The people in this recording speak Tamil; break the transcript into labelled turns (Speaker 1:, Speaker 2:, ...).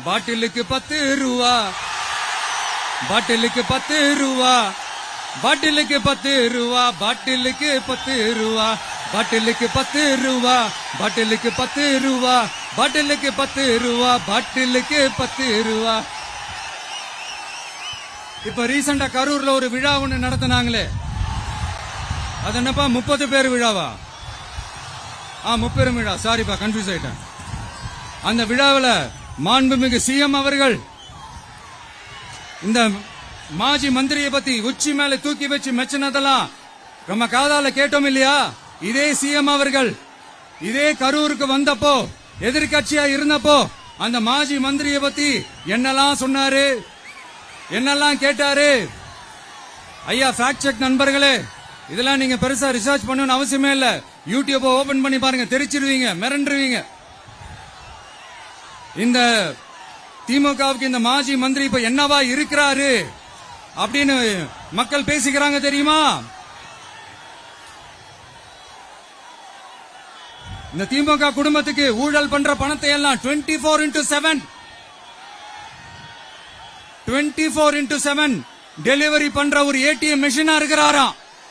Speaker 1: பாட்டிலுக்கு 10 ரூபா, பாட்டிலுக்கு 10 ரூபா, பாட்டிலுக்கு 10 ரூபா, பாட்டிலுக்கு 10 ரூபா, பாட்டிலுக்கு 10 ரூபா, பாட்டிலுக்கு 10 ரூபா, பாட்டிலுக்கு 10 ரூபா, பாட்டிலுக்கு 10 ரூபா. இப்ப ரீசெண்டா கரூர்ல ஒரு விழா ஒண்ணு நடத்தினாங்களே, அது என்னப்பா 30 பேர் விழாவா? 30 விழா, சாரிப்பா கன்ஃபியூஸ் ஆயிட்டேன். அந்த விழாவில் மாண்புமிகு சிஎம் அவர்கள் இந்த மாஜி மந்திரியை பத்தி உச்சி மேல தூக்கி வச்சு மெச்சினதெல்லாம் நம்ம காதால கேட்டோம் இல்லையா? இதே சிஎம் அவர்கள் இதே கரூருக்கு வந்தப்போ, எதிர்கட்சியா இருந்தப்போ, அந்த மாஜி மந்திரியை பத்தி என்னெல்லாம் சொன்னாரு, என்னெல்லாம் கேட்டாரு. ஐயா ஃபேக்ட் செக் நண்பர்களே, இதெல்லாம் நீங்க பெருசா ரிசர்ச் பண்ணணும்னு அவசியமே இல்ல. யூடியூப் ஓபன் பண்ணி பாருங்க, தெரிச்சிருவீங்க, மிரண்டுருவீங்க. இந்த திமுகவுக்கு இந்த மாஜி மந்திரி இப்ப என்னவா இருக்கிறாரு அப்படின்னு மக்கள் பேசிக்கிறாங்க தெரியுமா? இந்த திமுக குடும்பத்துக்கு ஊழல் பண்ற பணத்தை எல்லாம் 24x7 டெலிவரி பண்ற ஒரு ஏடிஎம் மெஷினா இருக்கிறாராம்.